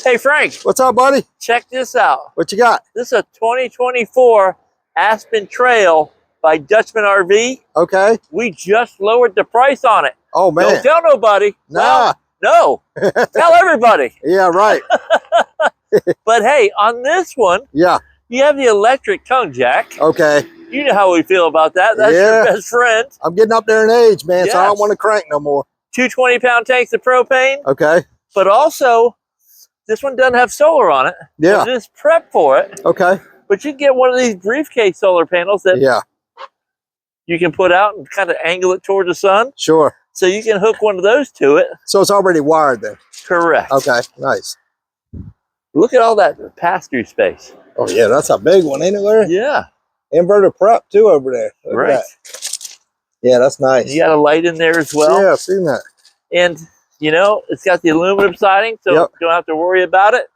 Hey, Frank. What's up, buddy? Check this out. What you got? This is a 2024 Aspen Trail by Dutchman RV. Okay. We just lowered the price on it. Oh, man. Don't tell nobody. Nah. Well, no. Tell everybody. Yeah, right. But hey, on this one, Yeah. you have the electric tongue jack. Okay. You know how we feel about that. That's your best friend. I'm getting up there in age, man, so I don't want to crank no more. 2 20-pound tanks of propane. Okay. But also, this one doesn't have solar on it. Yeah. It is prep for it. Okay. But you get one of these briefcase solar panels that you can put out and kind of angle it toward the sun. Sure. So you can hook one of those to it. So it's already wired then? Correct. Okay, nice. Look at all that pass-through space. Oh, yeah, that's a big one, ain't it, Larry? Yeah. Inverter prep, too, over there. Look right. at that. Yeah, that's nice. You got a light in there as well. Yeah, I've seen that. And, you know, it's got the aluminum siding, so you don't have to worry about it.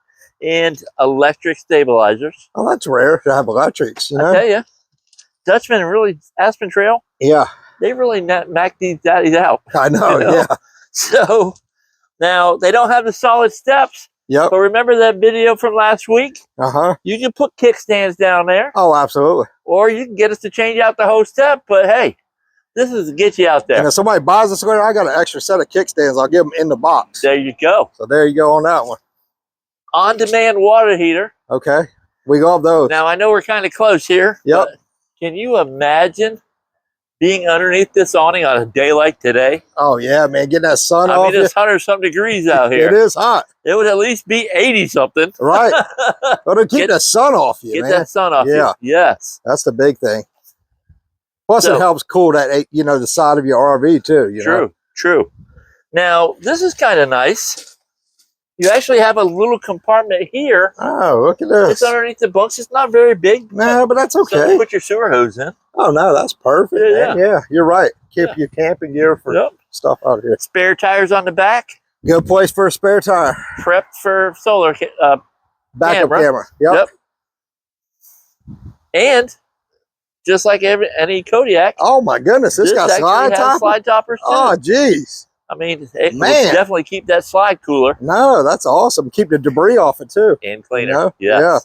And electric stabilizers. Oh, that's rare to have electrics, you know? I tell you, Dutchman really, Aspen Trail, they really knocked these daddies out. I know, yeah. So, now, they don't have the solid steps. But remember that video from last week? You can put kickstands down there. Oh, absolutely. Or you can get us to change out the whole step. But hey, this is to get you out there. And if somebody buys this one, I got an extra set of kickstands. I'll give them in the box. There you go. So there you go on that one. On-demand water heater. Okay. We got those. Now, I know we're kind of close here. Yep. But can you imagine being underneath this awning on a day like today? Oh, yeah, man. Getting that sun off. I mean, it's 100-something degrees out here. It is hot. It would at least be 80-something. Right. But to keep the sun off you, Get man. that sun off you. Yes. That's the big thing. Plus, it helps cool that, you know, the side of your RV, too. You know? True. Now, this is kind of nice. You actually have a little compartment here. Oh, look at this. It's underneath the bunks. It's not very big. No, but that's okay. So you put your sewer hose in. Oh, no, that's perfect. Yeah, you're right. Keep your camping gear for stuff out here. Spare tires on the back. Good place for a spare tire. Prepped for solar backup camera. Yep. And just like any Kodiak. Oh, my goodness. This got slide toppers too. Oh, geez. I mean, it will definitely keep that slide cooler. No, that's awesome. Keep the debris off it, too. And cleaner. You know? Yeah.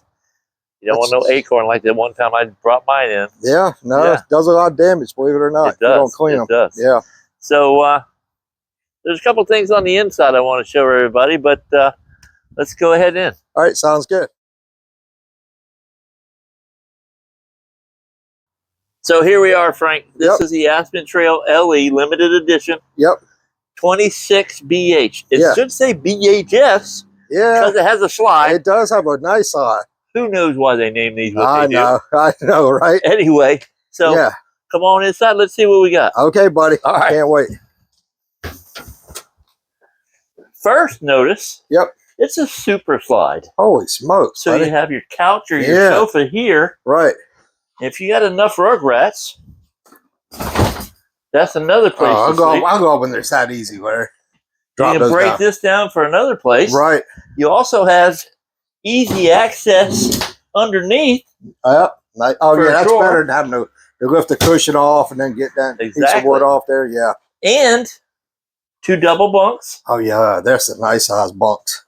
You don't want no acorn like the one time I brought mine in. Yeah, no, it does a lot of damage, believe it or not. It does. You don't clean them. Does. Yeah. So there's a couple things on the inside I want to show everybody, but let's go ahead in. All right, sounds good. So here we are, Frank. This is the Aspen Trail LE Limited Edition. 26 BH. It should say BHS. Yeah. Because it has a slide. It does have a nice slide. Who knows why they named these what I they know, right? Anyway, so come on inside. Let's see what we got. Okay, buddy. All right. Can't wait. First, notice. It's a super slide. Holy smokes! So you have your couch or your sofa here. Right. If you got enough rugrats, that's another place. I'll go up when they're that easy, Larry. You can break this down for another place. Right. You also have easy access underneath. Oh yeah, that's better than having to lift the cushion off and then get that piece of wood off there. Yeah. And 2 double bunks. Oh yeah, there's a nice size bunks.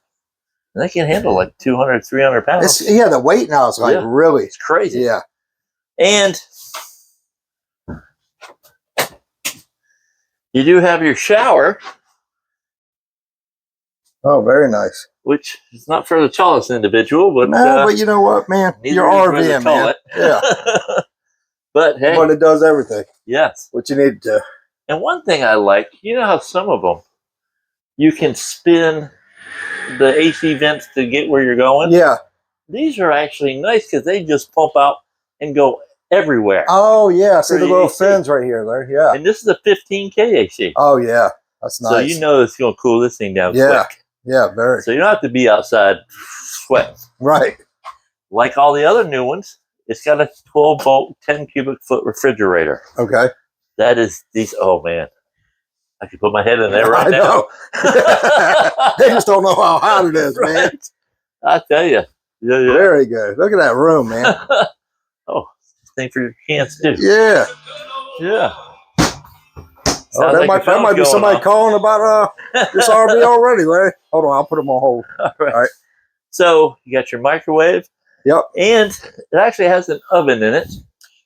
And they can handle like 200, 300 pounds. The weight now is like really. It's crazy. Yeah. And you do have your shower. Oh, very nice. Which is not for the tallest individual, but but you know what, man? You're RV, man. Yeah. But hey, but it does everything. Yes. What you need to. And one thing I like, you know how some of them you can spin the AC vents to get where you're going. Yeah. These are actually nice because they just pump out and go everywhere. Oh yeah, see the little fins right here, Larry. Yeah. And this is a 15K AC. Oh yeah, that's nice. So you know it's going to cool this thing down quick. Yeah, very. So you don't have to be outside sweating. Right. Like all the other new ones, it's got a 12-volt, 10 cubic foot refrigerator. Okay. That is these. Oh man, I could put my head in there right now. They just don't know how hot it is, man. I tell you. Yeah. Very good. Look at that room, man. Oh, thing for your cans too. Yeah. Yeah. Oh, that might be somebody calling about this RV already, Larry. Hold on, I'll put them on hold. All right. So you got your microwave. Yep. And it actually has an oven in it.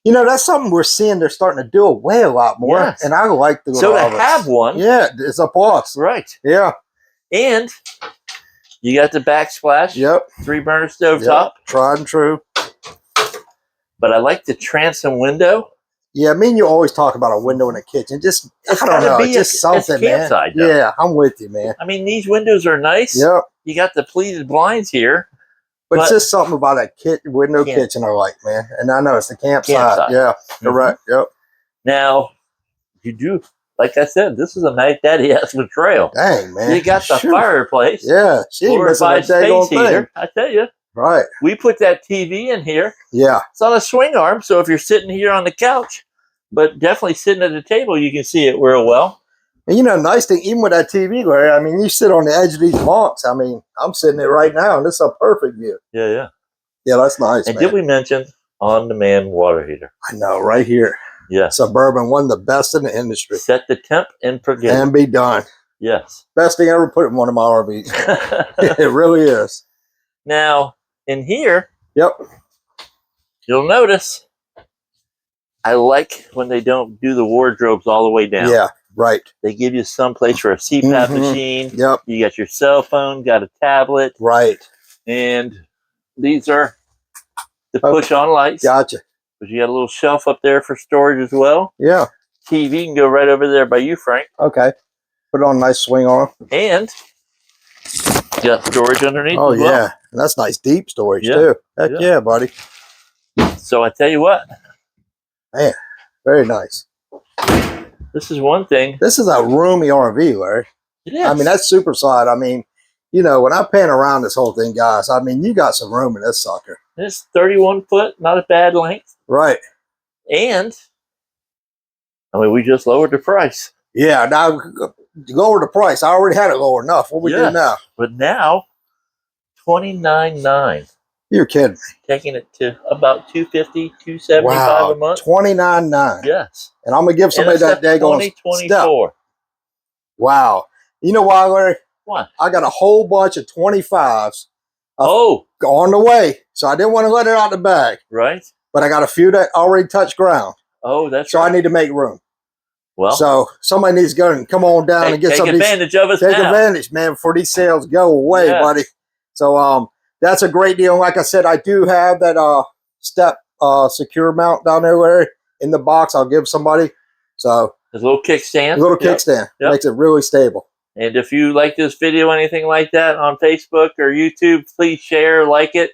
You know, that's something we're seeing they're starting to do away a lot more. Yes. And I like the So to have one. Yeah, it's a plus. Right. Yeah. And you got the backsplash. Yep. 3-burner stovetop. Yep. Tried and true. But I like the transom window. Yeah, I mean, you always talk about a window in the kitchen. Just, I don't know, it's just something, man. Though. Yeah, I'm with you, man. I mean, these windows are nice. Yep. You got the pleated blinds here. But it's just something about that kitchen I like, man. And I know it's the campsite. Yeah, correct. Yep. Now, you do, like I said, this is a Mac Daddy Aspen Trail. Dang, man. You got the fireplace. Yeah, she ain't missing a space heater. I tell you. Right. We put that TV in here. Yeah. It's on a swing arm, so if you're sitting here on the couch, but definitely sitting at the table, you can see it real well. And you know, nice thing, even with that TV, Larry, I mean, you sit on the edge of these bunks. I mean, I'm sitting there right now, and this is a perfect view. Yeah, yeah. Yeah, that's nice, and man. Did we mention on-demand water heater? I know, right here. Yeah. Suburban, one of the best in the industry. Set the temp and forget. And be done. Yes. Best thing I ever put in one of my RVs. It really is. Now, in here, yep, you'll notice I like when they don't do the wardrobes all the way down. Yeah, right. They give you some place for a CPAP machine. Yep. You got your cell phone, got a tablet. Right. And these are the push-on lights. Gotcha. But you got a little shelf up there for storage as well. Yeah. TV can go right over there by you, Frank. Okay. Put it on a nice swing arm. And you got storage underneath. Oh, as well. yeah. And that's nice deep storage, too. Heck yeah, buddy. So I tell you what. Man, very nice. This is one thing. This is a roomy RV, Larry. It is. I mean, that's super side. I mean, you know, when I pan around this whole thing, guys, I mean, you got some room in this sucker. It's 31 foot, not a bad length. Right. And, I mean, we just lowered the price. Yeah, now, lower the price. I already had it lower enough. What we do now? But now, $29.9. You're kidding me. Taking it to about $250, $275 a month. $29.9. Yes. And I'm going to give somebody that daggone 2024. Step. Wow. You know why, Larry? What? I got a whole bunch of 25s. On the way. So I didn't want to let it out the bag. Right. But I got a few that already touched ground. Oh, that's so right. I need to make room. Well. So somebody needs to go and come on down and get some of these. Take advantage of us Take advantage, man, before these sales go away, buddy. So that's a great deal. And like I said, I do have that step secure mount down there, Larry, in the box. I'll give somebody. So a little kickstand. A little kickstand. Yep. Makes it really stable. And if you like this video, anything like that on Facebook or YouTube, please share, like it.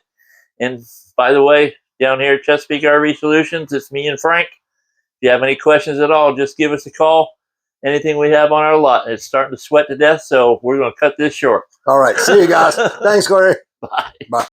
And by the way, down here at Chesapeake RV Solutions, it's me and Frank. If you have any questions at all, just give us a call. Anything we have on our lot. It's starting to sweat to death, so we're going to cut this short. All right. See you guys. Thanks, Larry. Bye. Bye.